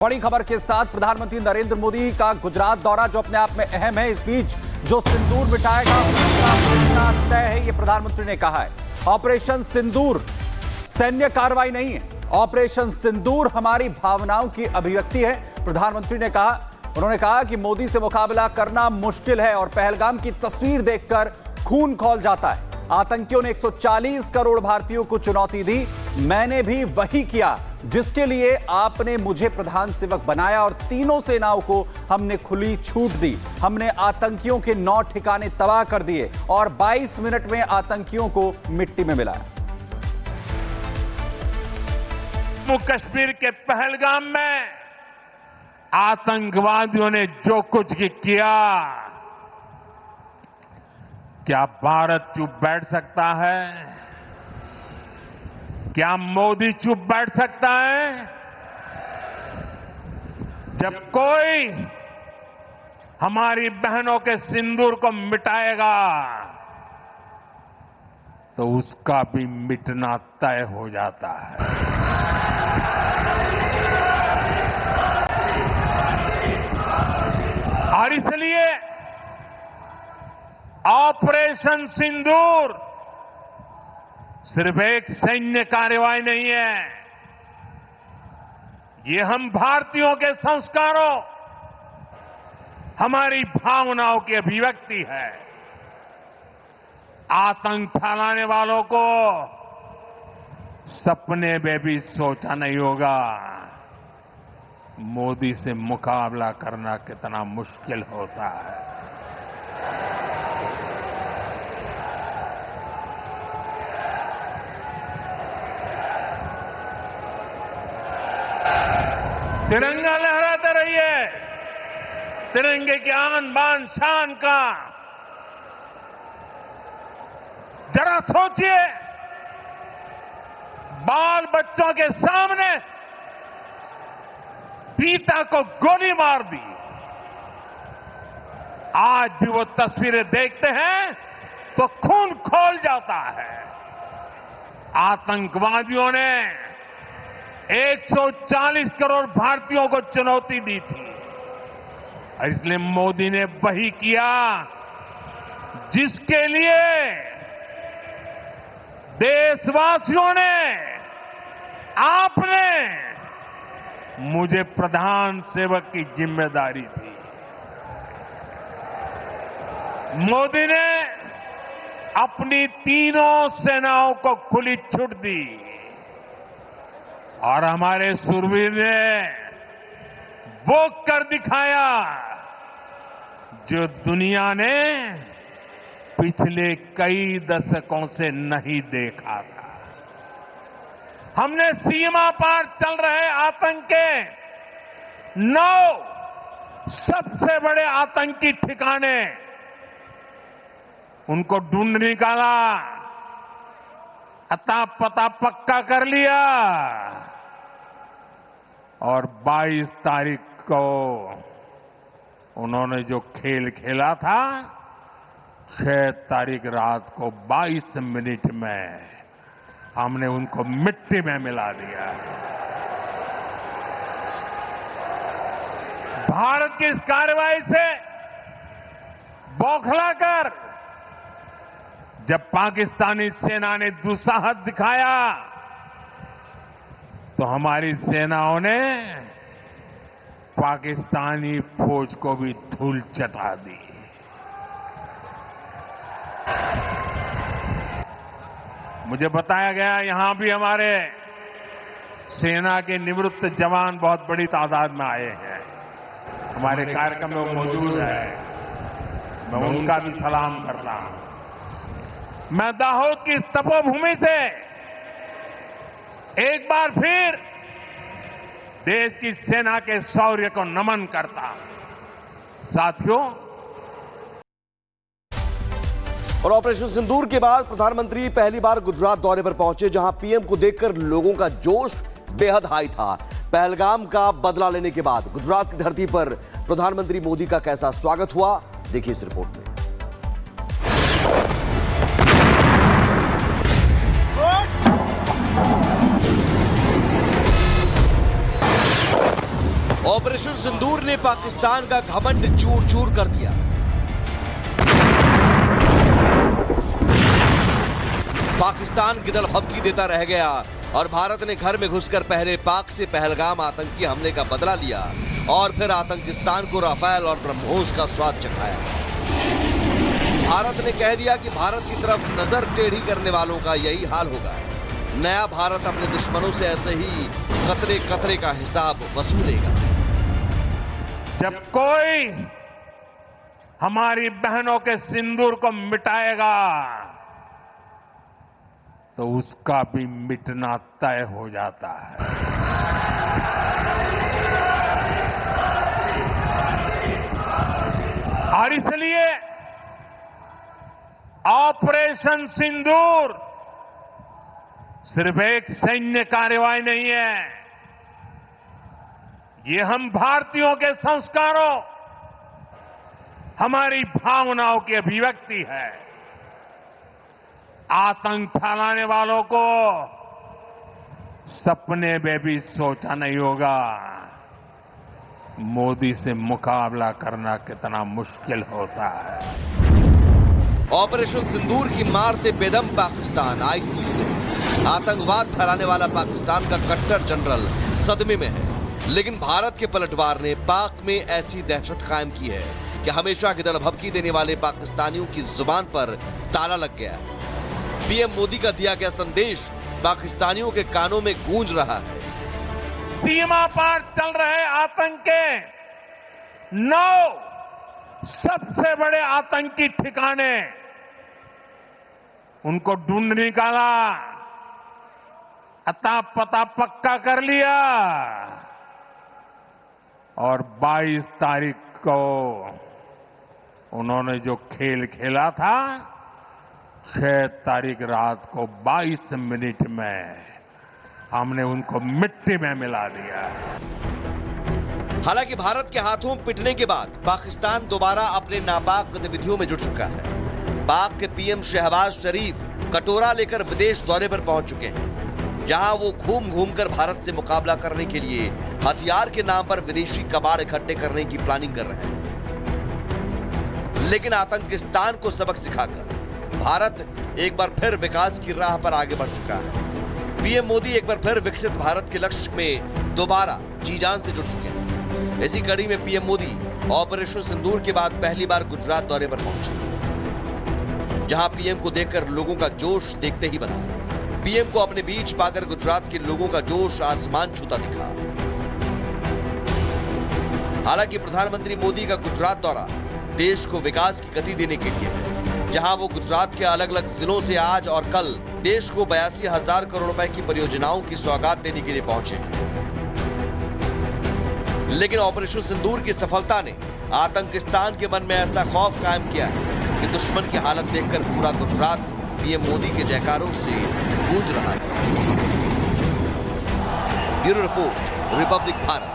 बड़ी खबर के साथ प्रधानमंत्री नरेंद्र मोदी का गुजरात दौरा जो अपने आप में अहम है। इस बीच जो सिंदूर मिटाएगा उसका तय है, ये प्रधानमंत्री ने कहा है। ऑपरेशन सिंदूर सैन्य कार्रवाई नहीं है, ऑपरेशन सिंदूर हमारी भावनाओं की अभिव्यक्ति है, प्रधानमंत्री ने कहा। उन्होंने कहा कि मोदी से मुकाबला करना मुश्किल है और पहलगाम की तस्वीर देखकर खून खौल जाता है। आतंकियों ने 140 करोड़ भारतीयों को चुनौती दी, मैंने भी वही किया जिसके लिए आपने मुझे प्रधान सेवक बनाया और तीनों सेनाओं को हमने खुली छूट दी। हमने आतंकियों के 9 ठिकाने तबाह कर दिए और 22 मिनट में आतंकियों को मिट्टी में मिलाया। जम्मू कश्मीर के पहलगाम में आतंकवादियों ने जो कुछ किया, क्या भारत चुप बैठ सकता है? क्या मोदी चुप बैठ सकता है? जब कोई हमारी बहनों के सिंदूर को मिटाएगा तो उसका भी मिटना तय हो जाता है। और इसलिए ऑपरेशन सिंदूर सिर्फ एक सैन्य कार्रवाई नहीं है, ये हम भारतीयों के संस्कारों, हमारी भावनाओं की अभिव्यक्ति है। आतंक फैलाने वालों को सपने में भी सोचा नहीं होगा मोदी से मुकाबला करना कितना मुश्किल होता है। तिरंगा लहराते रहिए, तिरंगे की आन बान शान का जरा सोचिए, बाल बच्चों के सामने पिता को गोली मार दी। आज भी वो तस्वीरें देखते हैं तो खून खौल जाता है। आतंकवादियों ने 140 करोड़ भारतीयों को चुनौती दी थी, इसलिए मोदी ने वही किया जिसके लिए देशवासियों ने, आपने मुझे प्रधान सेवक की जिम्मेदारी दी। मोदी ने अपनी तीनों सेनाओं को खुली छूट दी और हमारे शूरवीर ने वो कर दिखाया जो दुनिया ने पिछले कई दशकों से नहीं देखा था। हमने सीमा पार चल रहे आतंक के 9 सबसे बड़े आतंकी ठिकाने, उनको ढूंढ निकाला, अता पता पक्का कर लिया और 22 तारीख को उन्होंने जो खेल खेला था, 6 तारीख रात को 22 मिनट में हमने उनको मिट्टी में मिला दिया। भारत की इस कार्रवाई से बौखलाकर जब पाकिस्तानी सेना ने दुस्साहस दिखाया तो हमारी सेनाओं ने पाकिस्तानी फौज को भी धूल चटा दी। मुझे बताया गया यहां भी हमारे सेना के निवृत्त जवान बहुत बड़ी तादाद में आए हैं, हमारे कार्यक्रम में मौजूद है, मैं उनका भी सलाम करता हूं। मैं दाहोद की इस तपोभूमि से एक बार फिर देश की सेना के शौर्य को नमन करता हूं। साथियों, और ऑपरेशन सिंदूर के बाद प्रधानमंत्री पहली बार गुजरात दौरे पर पहुंचे, जहां पीएम को देखकर लोगों का जोश बेहद हाई था। पहलगाम का बदला लेने के बाद गुजरात की धरती पर प्रधानमंत्री मोदी का कैसा स्वागत हुआ, देखिए इस रिपोर्ट में। ऑपरेशन सिंदूर ने पाकिस्तान का घमंड चूर चूर कर दिया। पाकिस्तान गिदड़ भभकी देता रह गया और भारत ने घर में घुसकर पहले पाक से पहलगाम आतंकी हमले का बदला लिया और फिर आतंकिस्तान को राफेल और ब्रह्मोस का स्वाद चखाया। भारत ने कह दिया कि भारत की तरफ नजर टेढ़ी करने वालों का यही हाल होगा। नया भारत अपने दुश्मनों से ऐसे ही कतरे कतरे का हिसाब वसूलेगा। जब कोई हमारी बहनों के सिंदूर को मिटाएगा तो उसका भी मिटना तय हो जाता है। और इसलिए ऑपरेशन सिंदूर सिर्फ एक सैन्य कार्रवाई नहीं है, ये हम भारतीयों के संस्कारों, हमारी भावनाओं की अभिव्यक्ति है। आतंक फैलाने वालों को सपने में भी सोचा नहीं होगा मोदी से मुकाबला करना कितना मुश्किल होता है। ऑपरेशन सिंदूर की मार से बेदम पाकिस्तान आईसीयू में। आतंकवाद फैलाने वाला पाकिस्तान का कट्टर जनरल सदमे में है, लेकिन भारत के पलटवार ने पाक में ऐसी दहशत कायम की है कि हमेशा गिदड़ भभकी देने वाले पाकिस्तानियों की जुबान पर ताला लग गया है। पीएम मोदी का दिया गया संदेश पाकिस्तानियों के कानों में गूंज रहा है। सीमा पार चल रहे आतंक के 9 सबसे बड़े आतंकी ठिकाने उनको ढूंढ निकाला, अता पता पक्का कर लिया और 22 तारीख को उन्होंने जो खेल खेला था, 6 तारीख रात को 22 मिनट में हमने उनको मिट्टी में मिला दिया। हालांकि भारत के हाथों पिटने के बाद पाकिस्तान दोबारा अपने नापाक गतिविधियों में जुट चुका है। पाक के पीएम शहबाज शरीफ कटोरा लेकर विदेश दौरे पर पहुंच चुके हैं, जहां वो घूम घूमकर भारत से मुकाबला करने के लिए हथियार के नाम पर विदेशी कबाड़ इकट्ठे करने की प्लानिंग कर रहे हैं। लेकिन आतंकिस्तान को सबक सिखाकर भारत एक बार फिर विकास की राह पर आगे बढ़ चुका है। पीएम मोदी एक बार फिर विकसित भारत के लक्ष्य में दोबारा जी जान से जुट चुके हैं। इसी कड़ी में पीएम मोदी ऑपरेशन सिंदूर के बाद पहली बार गुजरात दौरे पर पहुंचे, जहां पीएम को देखकर लोगों का जोश देखते ही बना। पीएम को अपने बीच पाकर गुजरात के लोगों का जोश आसमान छूता दिखा। हालांकि प्रधानमंत्री मोदी का गुजरात दौरा देश को विकास की गति देने के लिए है, जहां वो गुजरात के अलग अलग जिलों से आज और कल देश को 82,000 करोड़ रुपए की परियोजनाओं की सौगात देने के लिए पहुंचे। लेकिन ऑपरेशन सिंदूर की सफलता ने आतंकिस्तान के मन में ऐसा खौफ कायम किया है कि दुश्मन की हालत देखकर पूरा गुजरात पीएम मोदी के जयकारों से गूंज रहा है। Bureau report, Republic Bharat.